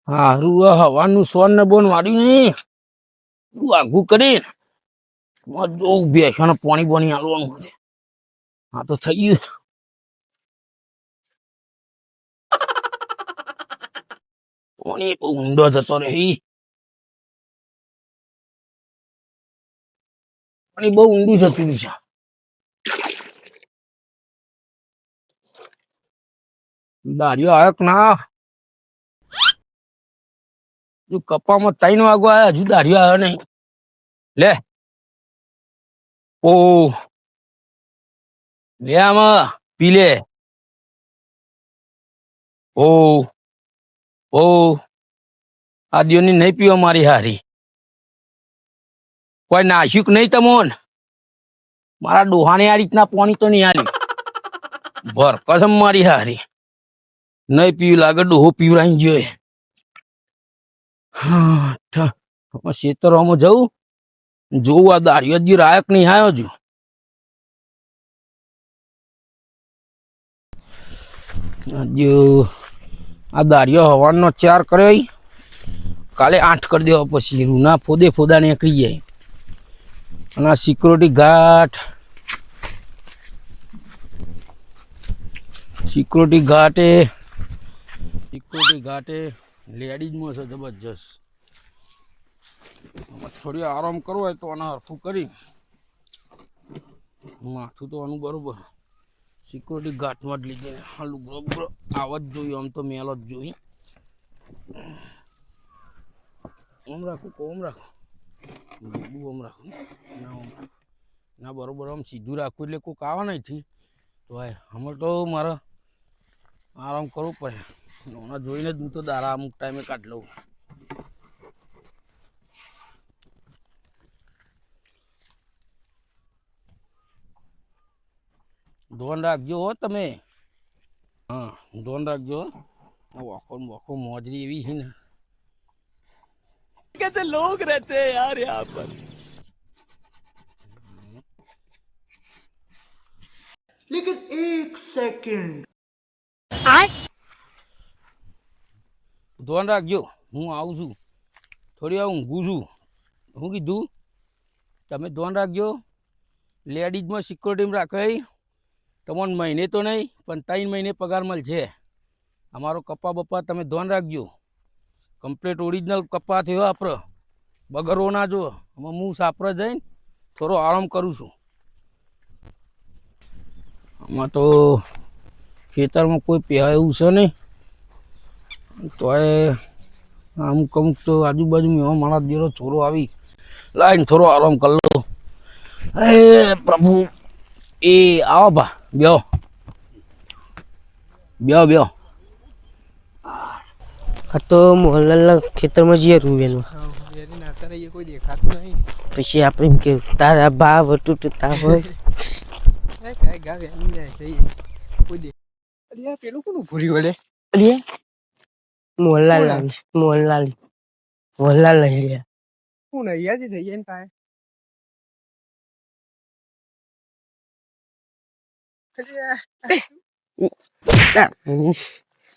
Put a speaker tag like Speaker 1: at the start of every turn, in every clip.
Speaker 1: હારું હવાનું સોન ને બોન વાળ્યું નહીં તું આઘું કરી જો બેસવાનો પાણી બોણી હાલવાનું છે. હા તો થઈ ગયું. પાણી બહુ ઊંડો જતો રહે. પાણી બહુ ઊંડું જતું છે. દારિયો આવ્યો કે ના? જો કપામાં 3 વાગવા આવ્યા હજુ દારિયો આવ્યો નહીં. લે ઓ લે આમાં પી લે. ઓ ઓ આ દિયોની નહીં પીવા મારી હારી. કોઈ નાશ્યું કે નહીં તમોન? મારા ડોહાને આ રીતના પાણી તો નહીં આલ્યું. ભર કસમ મારી હારી નહીં પીવું લાગે. ડોહો પીવરાઈ ગયો. હા ખેતરોમાં જવું જોવું આ દારિયો જ રાયક નહીં આવ્યો છું. આ દારિયો હવાનો 4 કર્યો. કાલે 8 કરી દેવા પછી રૂના ફોદા નીકળી જાય. અને આ સિક્યોરિટી ઘાટે લેડીઝમાં છે જબરજસ્ત. થોડી આરામ કરવો હોય તો આને હરખું કરી માથું તો આનું બરોબર સિક્યોરિટી ઘાટમાં જ લીધે હાલું બરોબર આવત જોઈએ. આમ તો મેલો જ જોઈ. ઓમ રાખું કોમ રાખું ઓમ રાખું ના બરોબર આમ સીધું રાખવું એટલે કોઈક આવે નહીં તો હમણાં તો મારે આરામ કરવું પડે. હમણાં જોઈને જ હું તો દારા અમુક ટાઈમે કાઢ લઉં. ધોન રાખજો હો તમે. હા ધોન રાખજો. વોકો મોજરી એવી છે ને. कैसे लोग रहते हैं यार यहाँ पर. लेकिन 1 सेकंड ધોન રાખજો. હું આવું છું થોડી વાર ઊંઘું છું. હું કીધું તમે ધોન રાખજો. લેડીઝમાં સિક્યોરિટીમાં રાખે. તમને મહિને તો નહીં પણ 3 મહિને પગાર મળશે. અમારો કપા બપ્પા તમે ધોન રાખજો. કમ્પ્લીટ ઓરિજિનલ કપા થયો આપણે. બગરો ના જો. હું સાપરે જઈને થોડો આરામ કરું છું. આમાં તો ખેતરમાં કોઈ પહેવા એવું છે નહીં. તો અમુક તો આજુબાજુ એવા મારા દેરો છોરો આવી લાઈને થોડો આરામ કરી લો. અરે પ્રભુ એ આવો બા બ્યો
Speaker 2: આ તો મોહનલાલના ખેતરમાં જઈએ રૂવેલમાં. પછી આપણે એમ કે તારા ભાવ તૂટતા હોય.
Speaker 3: પેલું કોનું ભૂરી વળે
Speaker 2: મોહનલાલ લાવીશ. મોહનલાલ લઈ લે.
Speaker 3: હું નહીં યાદ થઈ જાય ને કાંઈ.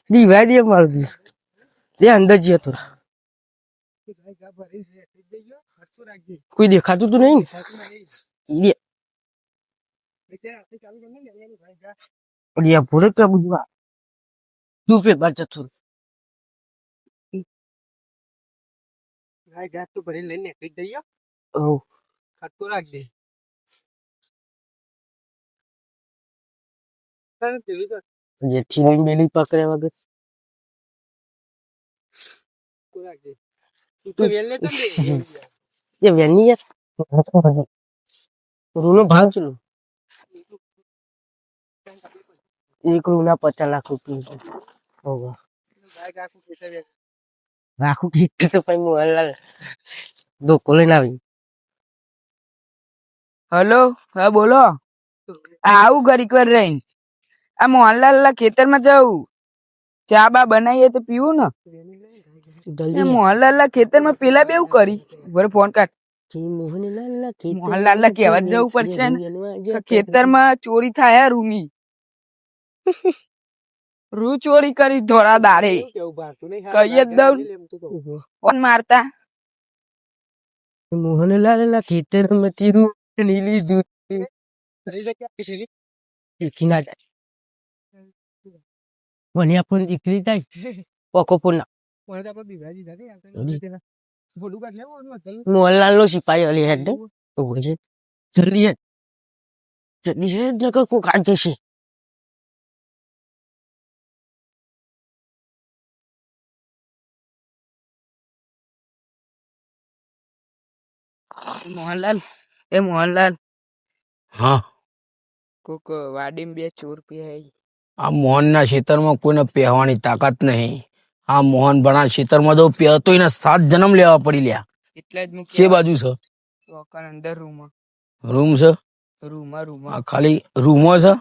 Speaker 2: દીવા દે મારું દે અંદર જઈએ થોડા. કોઈ દેખાતું તો નહીં ને ભૂરે કે બુજવા તું પેપર જતું
Speaker 3: ઘાસ તો ભરી લઈને કહી દઈએ. ખટકો રાખ દે.
Speaker 2: જેઠી બેલી પકડે વગર એ વેની યાર રૂનો ભાવ ચલો. 1 રૂના 50 લાખ રૂપિયા. રાખું કીધું તો પછી મોહનલાલ ધોકો લઈને આવી.
Speaker 4: હલો હા બોલો. આવું ઘડીક વાર રહીને આ મોહનલાલ ખેતરમાં જવું. ચા બા બનાવીએ તો પીવું ને. મોહનલાલ ખેતરમાં પેલા બેવું કરી બરે ફોન કાઢ. મોહનલાલ કહેવા જવું પડશે ને ખેતરમાં ચોરી થાય રૂની. રૂ ચોરી કરી ધોળા દારે
Speaker 3: કેવું ભારતું નહીં
Speaker 4: કહીએ જ દઉં. કોણ મારતા
Speaker 2: મોહનલાલ ના ખેતરમાંથી રૂ નીલી દૂધ દીખી ના જાય મને આપણને દીકરી થાય પોકો પૂર્ણ મોહનલાલ નો સિપાહી અલી હેડ જલ્દી હેડ જલ્દી હેડ નકર કોક આ જશે
Speaker 4: મોહનલાલ મોહનલાલ
Speaker 1: હા
Speaker 4: કોક વાડીમાં બે ચોર પીએ
Speaker 1: આ મોહનના ખેતરમાં કોઈને પહેવાની તાકાત નહીં. આ મોહન બના ખેતરમાં જો પહેતો એને 7 જન્મ લેવા પડી લ્યા.
Speaker 4: એટલે જ
Speaker 1: છે બાજુ છે
Speaker 4: ચોકન અંદર રૂમમાં
Speaker 1: રૂમ છે આ ખાલી રૂમો છે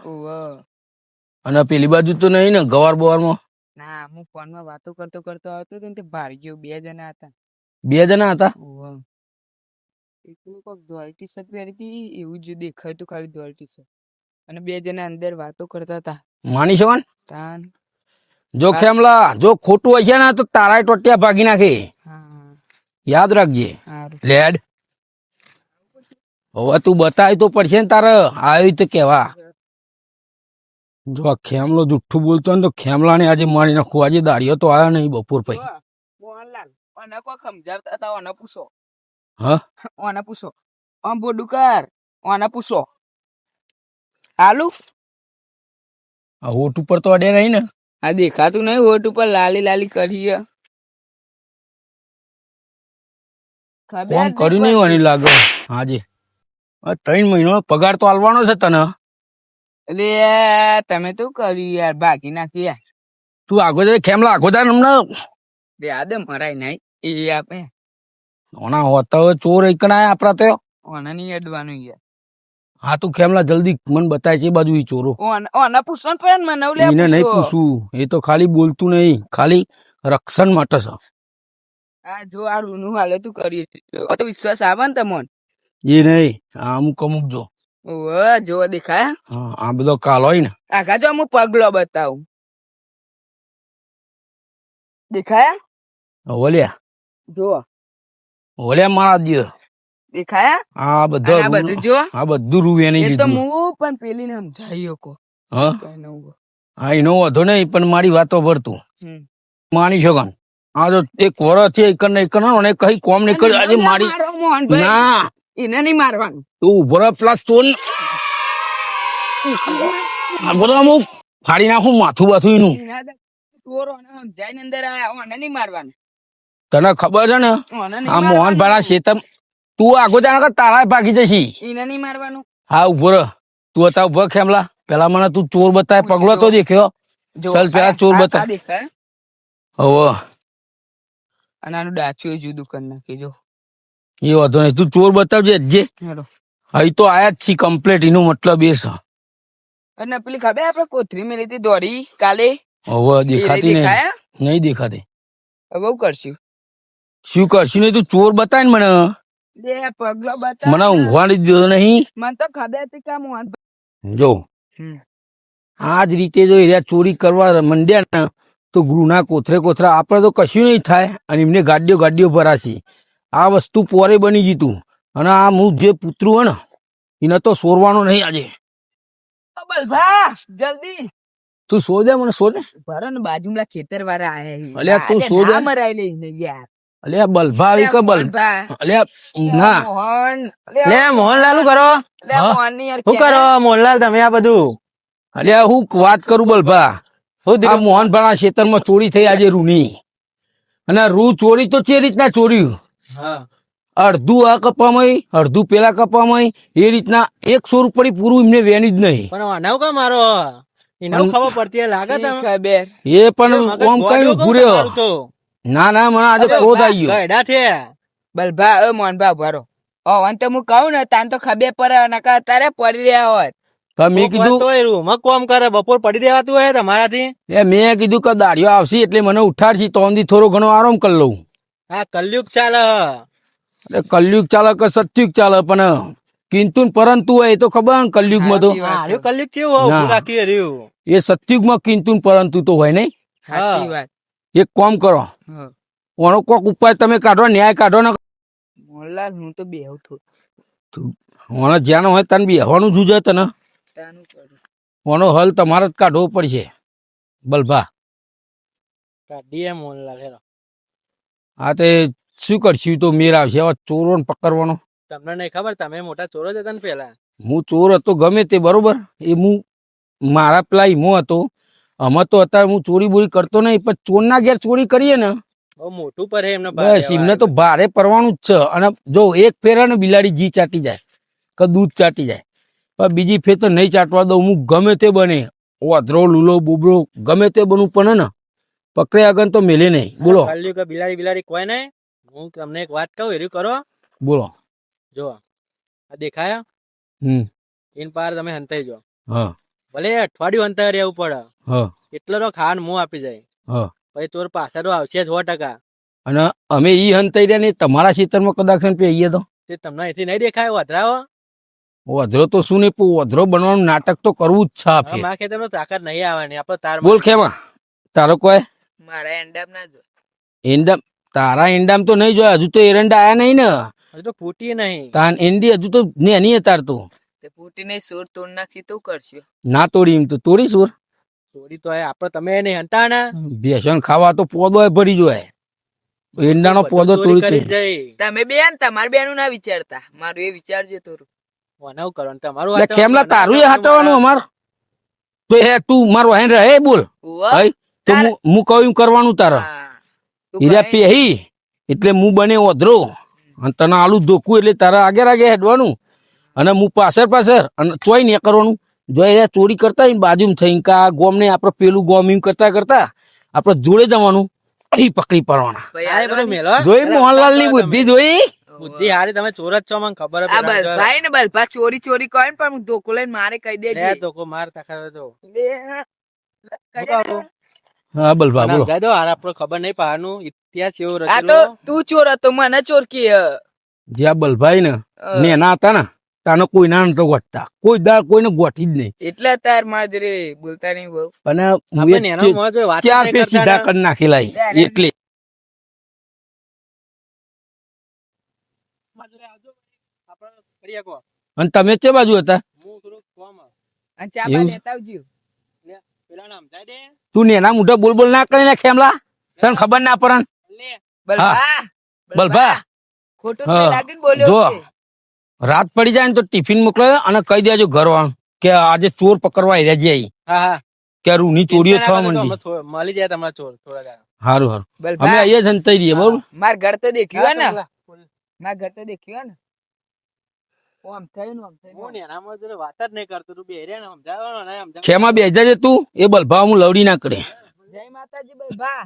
Speaker 1: અને પેલી બાજુ તો નહીં ને ગવાર બવારમાં
Speaker 4: ના હું ફોનમાં વાતો કરતો આવતો હતો ને તે ભાર્ગયો 2 જણા હતા.
Speaker 1: 2 જણા હતા.
Speaker 4: એકનું કોક ધોળી ટી શર્ટ પહેરી હતી એવું જ દેખાયું ખાલી ધોળી ટી શર્ટ અને 2 જણા અંદર વાતો કરતા હતા.
Speaker 1: માની છો
Speaker 4: તાન
Speaker 1: જો ખેમલા જો ખોટું હશે ને તો તારા ટોટિયા ભાગી નાખે.
Speaker 4: હા
Speaker 1: યાદ રાખજે
Speaker 4: સારું
Speaker 1: લેડ. હવે તું બતાય તો પડશે ને તારે આવી તો કેવા. જો આ ખેમલો જુઠ્ઠું બોલતો ને તો ખેમલા ને આજે મારી નાખું. આજે દાડિયો તો આયા નહીં બપોર પછી.
Speaker 4: મોહનલાલ ઓને કોક સમજાવતા હતા ઓને પૂછો.
Speaker 1: હા
Speaker 4: ઓને પૂછો આમ બોડુકર ઓને પૂછો આલુ
Speaker 1: આ હોટ ઉપર તો અડે નહીં ને.
Speaker 4: આ દેખાતું નહીં હોટ ઉપર લાલી લાલી કરી
Speaker 1: ફોન કર્યું નહીં હોય લાગે હાજે. 3 મહિનો પગાર તો આલવાનો છે તને.
Speaker 4: અરે તમે તો કર્યું યાર ભાગી નાખી યાર.
Speaker 1: તું આગો જાય ખેમલા આગો જાય હમણાં
Speaker 4: યાદ મરાય નહીં એ આપે
Speaker 1: ઓના હોતા હોય ચોર એકના આપડા તો.
Speaker 4: ઓને નહીં અડવાનું યાર.
Speaker 1: હા તું ખેમલા જલ્દી મને બતાય છે બાજુ ઈ ચોરો.
Speaker 4: ઓને પૂછવાનું પણ મને
Speaker 1: એને નહીં પૂછવું. એ તો ખાલી બોલતું નહીં ખાલી રક્ષણ માટે છે.
Speaker 4: આ જો આ રૂનું હાલે તું કરી તો વિશ્વાસ આવે ને તમને.
Speaker 1: એ નહીં આ અમુક જો
Speaker 4: ઓહ જો દેખાય
Speaker 1: હા આ બધો કાલ હોય ને
Speaker 4: આખા જો હું પગલો બતાવું દેખાયા
Speaker 1: ઓલ્યા
Speaker 4: જો
Speaker 1: ઓલ્યા મારા દિયો
Speaker 4: દેખાયા
Speaker 1: આ બધો
Speaker 4: આ બધું જો
Speaker 1: આ બધું રૂ એની
Speaker 4: એ તો
Speaker 1: લીધું.
Speaker 4: હું પણ પેલી ને સમજાઈ શકો
Speaker 1: હા હા એનો વધો નહીં પણ મારી વાતો ભરતું માની શકો. આ તો 1 વર્ષ થી એક ને કઈ કોમ નહીં કર્યું. આજે મારી ના
Speaker 4: એને નહીં મારવાનું
Speaker 1: તું ઉભો રહે પેલા ચોર આ બધો અમુક ફાડી નાખું માથું બાથું એનું.
Speaker 4: ચોરો સમજાય ને અંદર આયા ઓને નહીં મારવાનું.
Speaker 1: તને ખબર છે ને
Speaker 4: ઓને નહીં
Speaker 1: આ મોહન ભાણા શેતર તું આગો જાણે તારા ભાગી જશી.
Speaker 4: એને નહીં મારવાનું.
Speaker 1: હા ઉભો રહ તું હતા ઉભો ખેમલા. પેલા મને તું ચોર બતાય પગલો તો દેખ્યો. ચાલ પેલા ચોર બતા
Speaker 4: દેખાય
Speaker 1: હવે
Speaker 4: અને આનું ડાચ્યું જુદું કરી નાખી જો
Speaker 1: એ વાંધો નહીં તું ચોર બતાવજે જે અહીં તો આયા જ છી કમ્પ્લેટ. એનો મતલબ એ છે.
Speaker 4: અને પેલી ખબર આપડે કોથરી મેલી હતી દોડી કાલે
Speaker 1: હવે દેખાતી નહીં
Speaker 4: દેખાયા
Speaker 1: નહીં દેખાતી.
Speaker 4: હવે હું કરશું
Speaker 1: શું કરશું નહીં તું ચોર બતાય ને મને.
Speaker 4: પગલો બતા
Speaker 1: મને ઊંઘવાની દીધો નહીં.
Speaker 4: મને તો ખબર હતી કે મોહન
Speaker 1: જો આ જ રીતે જો એરિયા ચોરી કરવા મંડ્યા ને તો ગૃહના કોથરા આપડે તો કશું નહીં થાય અને એમને ગાડીઓ ભરાશે. આ વસ્તુ પોરે બની જીતું અને આ હું જે પુત્રું હોય ને એને તો સોરવાનો નહીં આજે.
Speaker 4: બલભા જલ્દી
Speaker 1: તું શોધે મને શોધે
Speaker 4: ભરો ને બાજુમાં ખેતર વાળા આયા
Speaker 1: અલ્યા તું શોધે
Speaker 4: મરાઈ લઈને યાર
Speaker 1: અલ્યા બલભા આવી કે બલભા અલ્યા ના
Speaker 4: મોહન
Speaker 2: લે મોહનલાલ શું કરો
Speaker 4: મોહન ની યાર
Speaker 2: શું કરો મોહનલાલ તમે આ બધું
Speaker 1: અલ્યા હું વાત કરું બલભા. આ મોહન ભાણા ખેતરમાં ચોરી થઈ આજે રૂની અને રૂ ચોરી તો છે રીતના ચોર્યું. અડધું આ કપામાં અડધું પેલા કપામાં એ રીતના 100 રૂપિયા પૂરું એમને વેની જ નહીં.
Speaker 2: પણ કા મારો એને ખબર પડતી લાગે તમે
Speaker 4: ખબર
Speaker 1: એ પણ કોમ કઈ ઉભું રહ્યો. ના મને આજે ક્રોધ આવી ગયો.
Speaker 2: ગયડા છે
Speaker 4: બલભા મોહનભા ભરો ઓન તો હું કહું ને તાન તો ખબર પડે નકા તારે પડી રહ્યા હોત.
Speaker 1: મેં કીધું
Speaker 2: કોમ કરે બપોર પડી રહેવાતું હોય તમારાથી.
Speaker 1: મેં કીધું કે દાડિયો આવશે એટલે મને ઉઠાડશે તો થોડો ઘણો આરામ કરી લઉં.
Speaker 2: હા કલયુગ ચાલે
Speaker 1: કલયુગ ચાલે કે સત્યુગ ચાલે પણ કિંતુ ને પરંતુ હોય એ તો ખબર ને કલયુગમાં તો
Speaker 4: સાચી વાત.
Speaker 3: હાર્યું કલ્યુગ કેવું હોય,
Speaker 1: ના.
Speaker 3: ઊભું રાખી રહ્યું.
Speaker 1: એ સતયુગમાં કિંતુ ને પરંતુ તો હોય નહીં.
Speaker 4: સાચી
Speaker 3: હા.
Speaker 4: વાત.
Speaker 1: એક કામ કરો,
Speaker 4: હા.
Speaker 1: ઓનો કોક ઉપાય તમે કાઢો, ન્યાય કાઢો ને.
Speaker 4: મોહનલાલ હું તો બેહું છું.
Speaker 1: ઓનો જ્યાં હોય તને બેહવાનું જુજે તને.
Speaker 4: તાનું કરું.
Speaker 1: ઓનો હલ તમારે જ કાઢવો પડશે બલભા.
Speaker 3: કાઢીએ મોહનલાલ હેરો.
Speaker 1: હા તે શું કરશું તો મેર આવશે હવે ચોરોને પકડવાનો.
Speaker 3: તમને નહીં ખબર, તમે મોટા ચોરો જ હતા ને પેલા.
Speaker 1: હું ચોર હતો ગમે તે બરોબર, એ હું મારા પેલા ઈમો હતો. અમે તો અત્યારે હું ચોરી બોરી કરતો નહીં, પણ ચોરના ઘેર ચોરી કરીએ ને
Speaker 3: બહુ મોટું પર હે એમને
Speaker 1: બસ એમને તો ભારે પડવાનું જ છે. અને જો એક ફેરા ને બિલાડી જી ચાટી જાય કે દૂધ ચાટી જાય, પણ બીજી ફેર તો નહીં ચાટવા દઉં. હું ગમે તે બને, ઓધરો લૂલો બોબડો ગમે તે બનવું પણ ને પકડે આગળ તો મેલે નહીં. બોલો
Speaker 3: કલ્યુગ કે બિલાડી બિલાડી કોઈ નહીં. હું તમને એક વાત કહું, એર્યું કરો.
Speaker 1: બોલો.
Speaker 3: જો આ દેખાયા ઇન પાર તમે હંતાઈ જો,
Speaker 1: હા
Speaker 3: ભલે અઠવાડિયું હંતાઈ રહેવું પડે,
Speaker 1: હા
Speaker 3: એટલો તો ખાવાનું મું આપી જાય.
Speaker 1: હા.
Speaker 3: પછી ચોર પાછા તો આવશે 100%.
Speaker 1: અને અમે ઈ હંતાઈ રહ્યા ને તમારા ખેતરમાં કદાચ છે ને પેઈએ તો
Speaker 3: તે તમને અહીંથી નહીં દેખાય વધરાવો.
Speaker 1: વધરો તો શું નહીં, પણ વધરો બનવાનું નાટક તો કરવું જ છે આ ફેર.
Speaker 3: મારા ખેતરમાં તાકાત નહીં આવવાની. આપણે તાર
Speaker 1: બોલ ખેમા તારો કોઈ
Speaker 4: મારા એંડામ ના જો.
Speaker 1: ઈંડામ, તારા ઈંડામ તો નહીં જોયા હજુ તો એરંડા આયા નહીં ને.
Speaker 3: હજુ તો ફૂટી નહીં.
Speaker 1: તાન એંડી હજુ તો નેની તાર તો
Speaker 4: તે ફૂટીને સોર તોડ નાખી તો કરશું.
Speaker 1: ના તોડી એમ તો તોડી સુર
Speaker 3: ચોરી તો આપણે તમે નહીં હંતા ને
Speaker 1: ભેસણ ખાવા તો પોદો ભરી જોય. એંડાનો પોદો
Speaker 3: ચોરી
Speaker 1: તોડી
Speaker 3: કરી જાય.
Speaker 4: તમે બેન તમારા બેનું ના વિચારતા, મારું એ વિચારજો થોડું.
Speaker 3: મને એવું કરવાનું તમારું
Speaker 1: એટલે કેમલા તારું એ હાચવાનું અમાર તો હે તું મારો હેન રહે બોલ
Speaker 4: ઉવ્વ.
Speaker 1: હઈ તો હું કહું એમ કરવાનું તારા.
Speaker 4: હા. તું
Speaker 1: હીરા
Speaker 4: કહે.
Speaker 1: પેહી એટલે હું બને ઓધરો અને તને આલુ ધોકું એટલે તારા આગળ હેડવાનું અને હું પાછળ અને ચોઈ ને કરવાનું. જોઈ રહ્યા ચોરી કરતા હોય ને બાજુમાં થઈને કા ગોમ ને આપણે પેલું ગોમ એમ કરતા કરતા આપણે જોડે જવાનું, અહીં પકડી પડવાના.
Speaker 4: ભાઈ
Speaker 3: આ બધું
Speaker 4: હાલવાની.
Speaker 3: મેલો.
Speaker 1: જોઈ મોહનલાલ ની બુદ્ધિ જોઈ.
Speaker 3: બુદ્ધિ હારી, તમે ચોર જ છો મને ખબર
Speaker 4: આ બલભાઈ ને બલભા ચોરી ચોરી કરે ને પણ હું ધોકો લઈને મારે કહી દેજે.
Speaker 3: તો માર તાકાત તો
Speaker 1: હા બલભા બોલો.
Speaker 3: સમજાઈ દો. હારે આપણને ખબર નહીં પહાડનું ઇતિહાસ એવો
Speaker 4: આ તો
Speaker 3: રચેલો.
Speaker 4: તું ચોર હતો મને ચોર કે
Speaker 1: જ્યાં બલભાઈ ને નેના હતા ને તાનો કોઈ ના નતો ગોઠતા, કોઈ દાળ કોઈને ગોઠી જ નહીં.
Speaker 4: એટલે તાર માર જોડે બોલતા નહીં બહુ.
Speaker 1: અને
Speaker 3: આપણે નેનો મોહ જોઈ વાત જ
Speaker 1: ચાર
Speaker 3: નહીં
Speaker 1: ફેર
Speaker 3: કરતા
Speaker 1: સીધા
Speaker 3: ને.
Speaker 1: કરી નાખેલા એટલે
Speaker 3: આપણે કરીએ કહો.
Speaker 1: અને તમે તે બાજુ હતા
Speaker 3: હું થોડુંક કોમ
Speaker 4: અને ચા બા
Speaker 1: એવું?
Speaker 4: લેતા આવજો.
Speaker 3: પેલા નામ જાય દે
Speaker 1: તું નેના મોઢા બોલ બોલ ના કરી નાખે ખેમલા, તને ખબર ના પડે.
Speaker 3: લે.
Speaker 4: બલભા
Speaker 1: બલભા
Speaker 4: ખોટું
Speaker 1: હા.
Speaker 4: તો લાગીને બોલ્યો
Speaker 1: જો.
Speaker 4: છે.
Speaker 1: રાત પડી જાય ને તો ટિફિન મોકલે અને કહી દેજો ઘરવાળા કે આજે ચોર પકડવા આવ્યા જઈ
Speaker 3: હા હા
Speaker 1: કે રૂની ચોરીઓ થવા માંડી.
Speaker 3: મળી જાય તમારા ચોર થોડા દાડા.
Speaker 1: હારું હારું
Speaker 4: બલભા,
Speaker 1: અમે અહીંયા જનતાઈ રહીએ બરોબર.
Speaker 4: માર ઘર તો દેખ્યું હે ને,
Speaker 3: હા,
Speaker 4: માર ઘર તો દેખ્યું હે ને. આમ થયું ને આમ થયું
Speaker 3: હું ને એનામાં જોડે વાત જ નહીં કરતો. તું બેહી રહે ને સમજાવવાનો ને સમજાવ.
Speaker 1: ખેમાં બે જજે તું, એ બલભા હું લવડી ના કરે.
Speaker 4: જય માતાજી બલભા.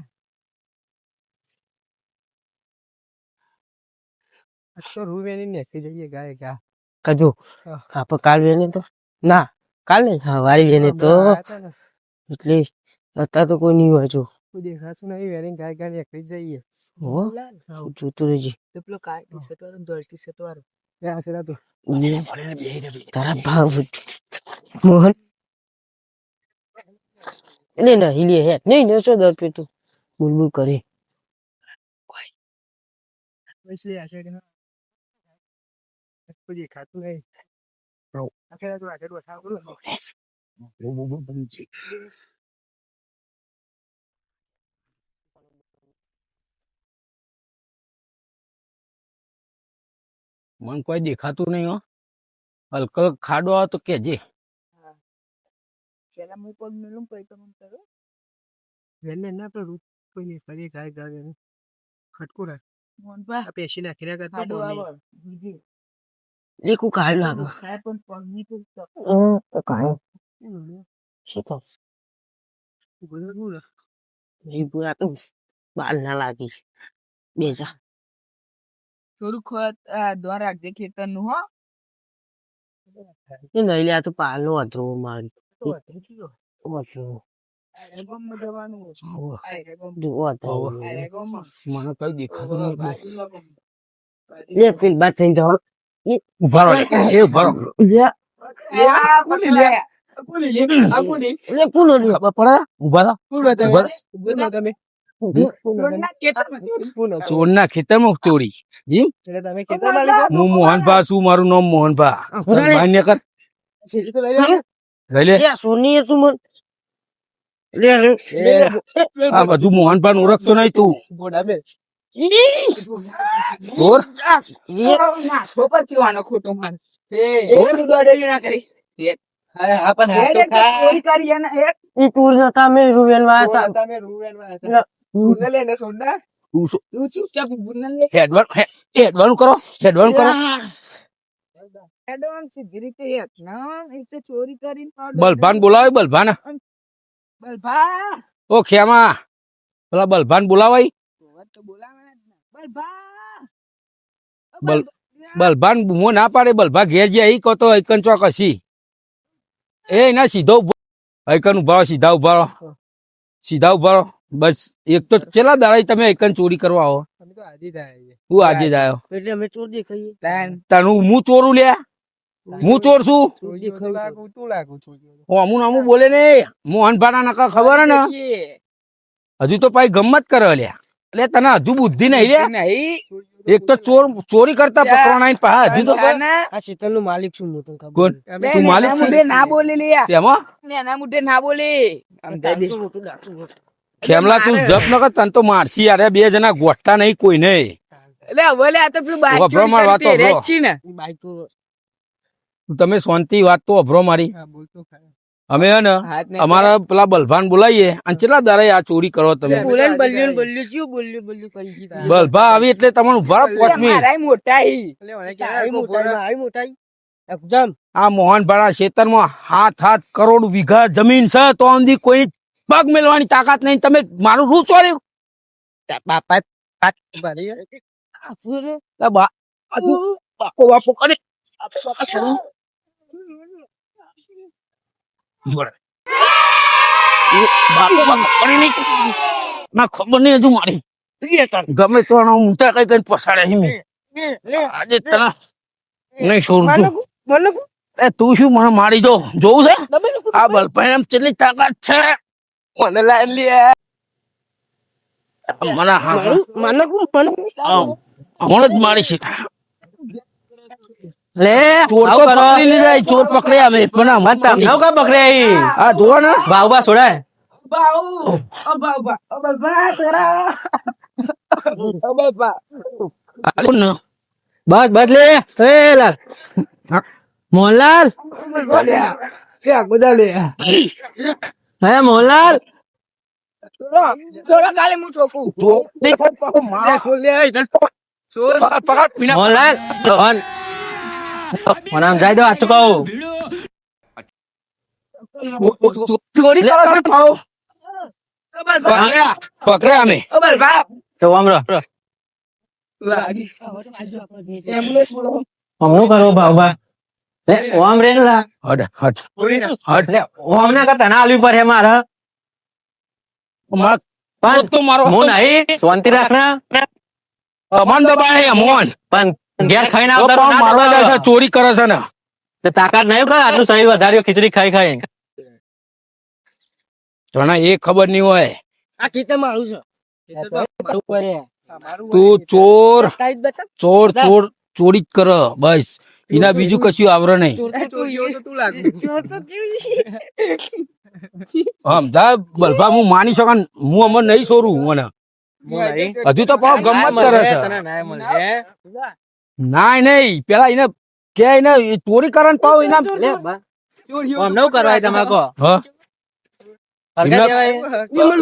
Speaker 3: તો રૂવેની નેસી જઈએ ગાય ગા.
Speaker 2: કજો આપણે કાલ વેને તો ના કાલ નહીં, હા વાળી વેને તો એટલે અત્યારે તો કોઈ નહીં હોય. જો
Speaker 3: કોઈ દેખાશું નહીં, વેણી ગાય ગાય એકલી જઈએ.
Speaker 2: હો જોતું રહેજે.
Speaker 4: તો પેલો કાળી ટી-શર્ટ વાળો ને ધોળી ટી-શર્ટ વાળો.
Speaker 3: ત્યાં છે તું.
Speaker 2: તારા ભાવ મોહન એટલે નહીં લે હે નહીં ને શું દર પે તું બુલબુલ કરે.
Speaker 3: પછી આ સાઈડ કોઈ દેખાતું નહીં. આખેરા તું આગળ વઠાવ બોલો.
Speaker 1: મને કોઈ દેખાતું નહીં હો. હલકો ખાડો આવે તો કેજે.
Speaker 4: પેલા હું પગ મેલું પછી તો મને કરો.
Speaker 3: વેને ના પર રૂપ કોઈ નહીં ફરી ગાય ગાય ખટકો રાખ.
Speaker 4: મોહનભા,
Speaker 3: આ પેશી નાખી ના કરતો
Speaker 4: ખાડો
Speaker 3: બોલ
Speaker 4: આવો.
Speaker 3: નહીં.
Speaker 4: બીજી.
Speaker 2: લેકું કાઢ લાગે
Speaker 4: ખાય પણ પગની તો
Speaker 2: તો કાઢ શું કહું
Speaker 3: બોલો બોલો.
Speaker 2: એ બુરા તો બાલ ના લાગી બેજા.
Speaker 4: થોડું ખોત દ્વાર રાખજે ખેતર નું હો.
Speaker 2: એ નહીં લે આ તો પાલનો અધરો મારી
Speaker 3: તો વધે કીધો.
Speaker 2: અધરો
Speaker 4: આ ગામમાં જવાનું હોય.
Speaker 1: ઓવે.
Speaker 4: આ ગામમાં.
Speaker 2: જો અધરો
Speaker 4: આ ગામમાં.
Speaker 1: મને કઈ દેખાતું નહીં.
Speaker 4: બાજુમાં ગામ.
Speaker 2: લે ફિલ બાદ થઈ જાવ
Speaker 1: ઉભા રહો લે. એ ઉભા રહો.
Speaker 2: એટલે કોનો લ્યો?
Speaker 1: ખબર પડે? ઉભા રહો. ઉભા રહો.
Speaker 3: તમે
Speaker 1: ચોરના ખેતરમાં ચોરી. એમ?
Speaker 3: એટલે તમે ખેતરમાં લીધા?
Speaker 1: હું મોહનભા છું, મારું નામ મોહનભા. ચાલ, માન્ય કર.
Speaker 3: સીધી તો લઈ જાઓ.
Speaker 1: લઈ લે.
Speaker 2: લે, સોની એ શું મન? લે, લે.
Speaker 1: આ બધું મોહનભા ઓળખતો નહીં તું.
Speaker 3: ઘોડા બે.
Speaker 1: ચોર?
Speaker 4: ખોટો માર
Speaker 3: હા પણ હા તો ખા.
Speaker 2: ઈ ટૂર નતા મેં રૂવેલમાં હતા.
Speaker 3: તમે રૂવેલમાં હતા. રૂવેલ એને સોડા.
Speaker 1: તું હેડવાનું કરો. હેડવાનું કરો.
Speaker 4: ચોરી કરીને
Speaker 1: બલભાન બોલાવે બલભાન.
Speaker 4: બલભા
Speaker 1: ઓ ખેમા પેલા બલભાન બોલાવાય.
Speaker 4: તો બોલાવાના જ ને. બલભા
Speaker 1: બલ- બલભાન બૂમો ના પાડે. બલભા ઘેર જે અહીં કહો તો હૈકન ચોક હસી. એ ના સીધો ઉભો. હૈકન ઉભા રહો, સીધા ઉભા રહો. સીધા ઉભા રહો. બસ એક તો ચેલા દાડા તમે હૈકન ચોરી કરવા આવો.
Speaker 3: અમે તો આજે જ આયા છીએ.
Speaker 1: હું આજે જ આવ્યો.
Speaker 2: એટલે અમે ચોર દેખાઈએ.
Speaker 1: તનું હું ચોરું લ્યા. હું ચોર છું.
Speaker 3: ચોરી તું લાગુ, તું લાગુ ચોરી.
Speaker 1: અમુન અમુ બોલે ને મોહનભાના નકા ખબર હે ને હજુ તો પાછી ગમત કરે લ્યા. એટલે તને હજુ બુદ્ધિ નહીં લ્યા.
Speaker 4: નહીં
Speaker 1: એક તો ચોરી કરતા પકડવાના ને પાછા હજુ તો
Speaker 2: આ શીતલનો માલિક છું હું તને ખબર.
Speaker 1: કોણ?
Speaker 3: અમે
Speaker 1: તું માલિક છે?
Speaker 4: મુઢે ના બોલે લે
Speaker 1: તેમાં
Speaker 4: એના મુઢે ના બોલે આમ દઈ દે.
Speaker 2: ડાકુ મોટું ડાકુ મોટું.
Speaker 1: ખેમલા તું જપ ન કર. તને તો મારસી યાર. બે જણા ગોઠતા નહીં કોઈ નહીં.
Speaker 4: એટલે હવે લે આ તો પેલું બાઈક
Speaker 1: વભરો માર વાતો
Speaker 4: ચોરી કરી
Speaker 1: વભરો.
Speaker 4: જ છે ને
Speaker 2: ઈ બાઈક તો
Speaker 1: તમે શાંતિ વાત તો અભરો મારી.
Speaker 3: હા બોલતો ખરા.
Speaker 1: અમે હે ને
Speaker 4: હાથ ને
Speaker 1: અમારા પેલા બલભાન બોલાવીએ અને કેટલા દાડા આ ચોરી કરો તમે.
Speaker 2: બોલે ને બલ્યું ચિયું બોલ્યું કરી દીધા.
Speaker 1: બલભા આવી એટલે તમને ઉભા રહો 5 મિનિટ.
Speaker 4: મારાય મોટા ઈ.
Speaker 3: એટલે મને
Speaker 2: આવી
Speaker 3: કહેવાય
Speaker 2: મોટાઈ આવી મોટાઈ. જમ
Speaker 1: આ મોહનભાડા ખેતરમાં હાથ કરોડ વીઘા જમીન છે તો અંદી કોઈ પગ મેળવાની તાકાત નહીં. તમે મારું રૂ ચોર્યું.
Speaker 2: બાપા
Speaker 3: ભારી હે.
Speaker 1: લા બા આજુ બાપો બાપો કરે. બોલે. બાપો બાપો કરી નહીં. ના ખબર નહીં હજુ મારી. ગમે તો આનો ઊંચા કઈ કઈ પસાડે છે મેં. આજે તને નહીં છોડું છું. એ તું શું મને મારી જો જોવું છે? આ બલભાઈ એમ કેટલી તાકાત છે.
Speaker 4: મને લાય લે
Speaker 1: મને હા હમણાં જ મારી છે.
Speaker 5: લે
Speaker 1: ચોર તો પકડી લીધા. ચોર પકડ્યા અમે પણ આમાં
Speaker 5: તમને કા પકડે
Speaker 1: આ જોવો ને.
Speaker 5: ભાવબા છોડાય
Speaker 4: બાઉ ઓ બાબા ઓ બાબા તરા ઓ બાબા
Speaker 1: કોણ ને?
Speaker 5: બસ બસ લે એ લાલ મોહનલાલ
Speaker 3: બધા લે.
Speaker 5: હે મોહનલાલ
Speaker 4: થોડા કાલે હું ચોકું
Speaker 1: ચોર દેખાય પાછો માણસ. ચોર પકડ પીના.
Speaker 5: મોહનલાલ ફોન ફોન આમ જાય દો આ તો કહું
Speaker 1: ચોરી કરો છો પાછો. પકડ્યા અમે.
Speaker 4: ઓ બાબા
Speaker 5: તો આમ રહો
Speaker 4: એમ્બ્યુલન્સ બોલો
Speaker 5: હમણું કરો ભાવબા લે ઓમ રે લા
Speaker 1: હટ હટ હટ.
Speaker 5: લે ઓમ ના કરતા ના આલવી પર હે મારે
Speaker 1: માર
Speaker 5: પણ
Speaker 1: તો મારો
Speaker 5: હું નહીં શાંતિ રાખ ને
Speaker 1: અમન દબાય મોહન.
Speaker 5: પણ ઘેર ખાઈને
Speaker 1: તો
Speaker 5: આવતા
Speaker 1: પણ મારવા જાય છે. ચોરી કરે છે ને.
Speaker 5: તે તાકાત નહીં કા આટલું શરીર વધાર્યો ખીચડી ખાઈ ખાઈ
Speaker 1: તને એ ખબર નહીં હોય.
Speaker 2: આ ખેતર મારું છે.
Speaker 1: તું ચોર
Speaker 2: ટાઈટ બતા
Speaker 1: ચોર ચોર ચોરી જ કરે બસ. એના બીજું કશું આવરે નહીં.
Speaker 3: ચોરીઓ તો તું લાગુ.
Speaker 1: સમજા બલભા હું માની શકું. હું અમર નહીં છોરું મને. હજુ તો પાછો ગમત કરે છે. ના નહીં પેલા એને કે એને ચોરી કરે ને પાછો એના
Speaker 5: ઓમ નવ કરવાય તમારે કહો
Speaker 1: હા
Speaker 5: હરકા
Speaker 1: એમને-
Speaker 5: દેવાય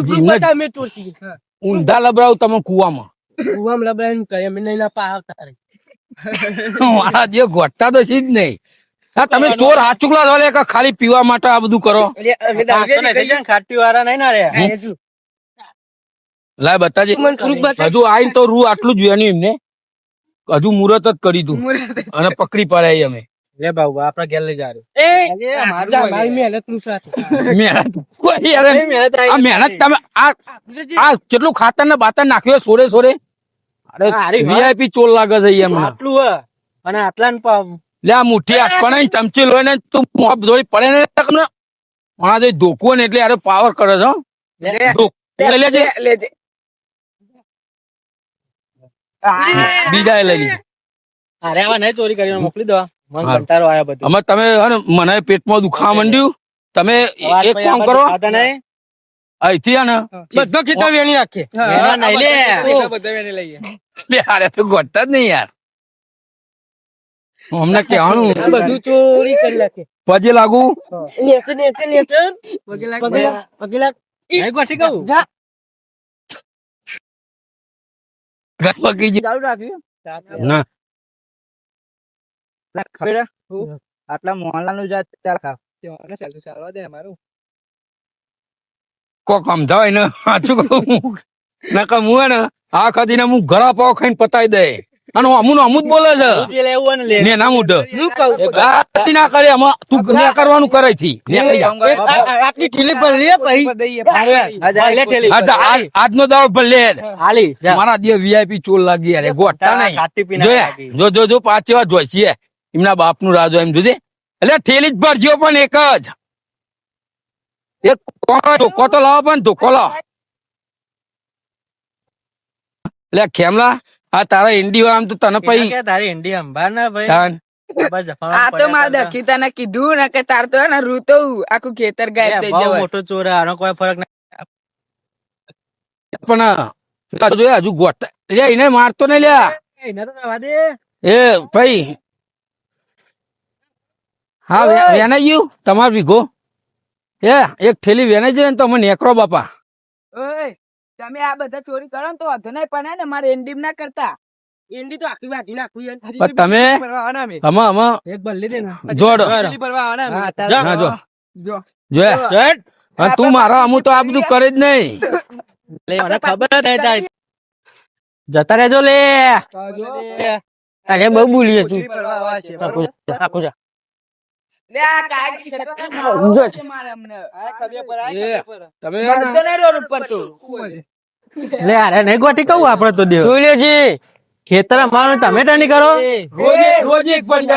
Speaker 1: જીમને
Speaker 2: અમે ચોરસી
Speaker 1: ઊંધા લબડાવું તમે કુવામાં.
Speaker 2: કુવામ લબડાઈને કહે અમે નહીં ના પા આવતા રે.
Speaker 1: મારા જે ઘટતા તો છે જ નહીં. હા તમે ચોર હાથ ચુકલા છો લે કે ખાલી પીવા માટે આ બધું કરો.
Speaker 5: ખાટી વાળા નહીં ના રે
Speaker 1: લાય બતાજે.
Speaker 2: મને થોડુંક બતા.
Speaker 1: હજુ આઈને તો રૂ આટલું જ જોયું એમને. હજુ મુહૂર્ત જ કરી તું અને પકડી પાડ્યા અમે.
Speaker 5: લે બાબુ આપડા ઘેર લઈ જા
Speaker 2: એ મારી મહેનત નું સાથ
Speaker 1: મહેનત કોઈ યાર આ મહેનત તમે આ કેટલું ખાતર ને બાતર નાખ્યું સોરે સોરે. અરે
Speaker 5: અરે વાહ.
Speaker 1: વીઆઈપી ચોર લાગે છે એમ.
Speaker 5: આટલું હે અને આટલા
Speaker 1: લે આ મુઠ્ઠી હાથમાં નહીં ચમચી લોહીને તું મોપ જોડી પડે ને તમને મારા જો ધોકું ને એટલે યાર પાવર કરે છે હો. ધોકું લેજે
Speaker 4: લેજે
Speaker 1: બીજા લઈ લીધું
Speaker 5: અરે આવા નહીં ચોરી કરીને મોકલી દો મને
Speaker 1: હા.
Speaker 5: કંટાળો આયા બધું
Speaker 1: અમે તમે હે ને મને પેટમાં દુખાવા માંડ્યું તમે
Speaker 5: અવાજ
Speaker 1: એક
Speaker 5: પછી
Speaker 1: કામ
Speaker 5: આપણે
Speaker 1: કરો
Speaker 5: ખાતા નહીં?
Speaker 1: અહીંથી હે ને
Speaker 2: બધો ખેતર વેણી રાખીએ
Speaker 5: વેણા નહીં લે
Speaker 1: લે હારે તો ગોઠતા જ નહીં યાર અમને કહેવાનું
Speaker 2: બધું ચોરી કરી નાખીએ
Speaker 1: પજે લાગુ
Speaker 2: નેચર નેચર નેચર
Speaker 5: પગલા નહીં ગોઠી કહું
Speaker 1: ઘર પકી ગયું.
Speaker 4: ચાલુ રાખ્યું
Speaker 1: ના
Speaker 4: ખબર આટલા મોહલ્લા નું જાત ચાલ ખાવ
Speaker 3: ચાલવા દે મારું
Speaker 1: કોક સમજાય ને સાચું કહું નકર હું હે ને આ ખદીને હું ઘરા પાવ ખાઈને પતાઈ દે અને અમુન અમુ જ બોલે છે
Speaker 5: જે લેવું હોય ને લે
Speaker 1: ને ના મોઢ
Speaker 2: હું કહું છું
Speaker 1: ના કરે આમાં તું ને કરવાનું કરે થી નીકળી જા
Speaker 2: આટલી ઠીલી પર લે પછી
Speaker 5: લે ઠેલી
Speaker 1: આજનો દાડો ભલે
Speaker 5: હાલી જા.
Speaker 1: મારા દે વીઆઈપી ચોર લાગી યાર ગોઠતા નહીં
Speaker 5: કાટી પીને
Speaker 1: જોયા
Speaker 5: લાગી.
Speaker 1: જો પાંચ એવા જોઈ છે એમના બાપનું રાજો એમ જોજે એટલે ઠેલી જ ભરજો પણ એક જ એક ધોકો તો લાવો પણ ધોકો લાવો એટલે ખેમલા આ તારા ઇન્ડી આમ તો તને
Speaker 5: પેલા
Speaker 1: પઈ
Speaker 5: કે તારી ઈંડી અંબાર ના ભાઈ
Speaker 1: તાન
Speaker 5: બસ જફામાં
Speaker 4: આ તો
Speaker 5: પડ્યા
Speaker 4: મારા
Speaker 5: હતા.
Speaker 4: દખી તને કીધું ને કે તાર તો હે ને રૂતો આખું ખેતર ગાયબ થઈ
Speaker 5: બહુ
Speaker 4: જવાય
Speaker 5: મોટો ચોર હે, આનો કોઈ ફરક નહીં
Speaker 1: પણ પેલા જોયા હજુ ગોઠતા લે એને મારતો નહીં લ્યા
Speaker 5: એને તો જવા દે
Speaker 1: એ ભાઈ હા વેનાઈ ગયું તમાર વીઘો એક થેલી વેનાઈ જાય ને તો અમે નેકરો બાપા
Speaker 4: ઓય તમે આ બધા ચોરી કરો ને તો વાંધો નહીં પણ હે ને મારે એન્ડીમ ના કરતા
Speaker 2: એંડી તો આખી વાટી નાખું યાર
Speaker 1: પણ તમે આમાં
Speaker 3: એક બલ્લી દે ને
Speaker 1: જોડ
Speaker 3: ઠેલી ભરવા આવવાના અમે.
Speaker 4: હા, તાર
Speaker 1: હા, જો.
Speaker 4: જો
Speaker 1: જોયા
Speaker 5: ચટ
Speaker 1: અને તું મારો અમુ તો આ બધું કરે જ નહીં
Speaker 5: લે મને ખબર જ નહીં તારી. જતા રહેજો લે
Speaker 2: અરે બહુ બોલીએ તું
Speaker 3: ઠેલી ભરવા આવવા છે
Speaker 2: આખું જા
Speaker 4: લે આ કાગળ છે મારે હમણાં.
Speaker 3: આ ખબર પર આ
Speaker 1: એ.
Speaker 3: ખબર પર.
Speaker 1: તમે
Speaker 4: મળતો નહીં રોડ ઉપર તો
Speaker 5: લે અરે નહીં ગોઠી કહું આપડે તો દેવ
Speaker 2: જોઈ લેજે
Speaker 5: ખેતર અમારું તમે ટણી કરો
Speaker 1: રોજ એક પણ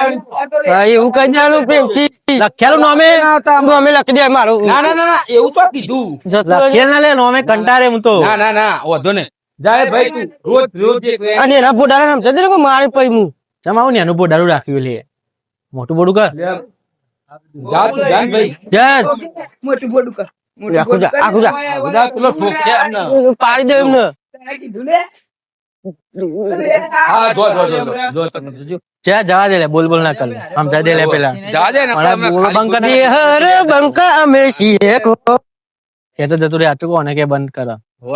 Speaker 2: હા એવું કઈ દેવાનું પ્રેમથી
Speaker 5: લખેલું નોમે
Speaker 2: અમે લખી દે મારું
Speaker 1: ના ના ના એવું તો કીધું
Speaker 2: જતું રહેજે.
Speaker 5: લખેલ ના લે નોમે કંટારે હું તો
Speaker 1: ના ના ના વાંધો ને જાય ભાઈ તું રોજ એક વે.
Speaker 2: અને એના પોતાને સમજે છે કે મારે પૈ હું
Speaker 5: ચમાવું ને એનું બોડારું રાખ્યું લે મોટું બોડું કર
Speaker 1: જા તું જા ને ભાઈ
Speaker 5: જા
Speaker 4: મોટું બોડું કર મોટું
Speaker 2: આખું જા આખું જા
Speaker 1: બધા પેલો ઠોક છે એમને.
Speaker 2: પાડી દે એમને
Speaker 4: તને કીધું ને
Speaker 1: હા જો જો
Speaker 5: જા જવા દે લે બોલ બોલ ના કર સમજા દે લે પેલા
Speaker 1: જા દે ને
Speaker 5: મને બોલો બંધ કર
Speaker 2: એ હર બંકા અમે છીએ કો
Speaker 5: એ તો જતું રે આતું કોને કે બંધ કર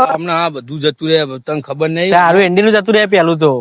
Speaker 1: હમણાં આ બધું જતું રહે તને ખબર નહીં
Speaker 5: તારું એન્ડી નું જતું રે પેલું તો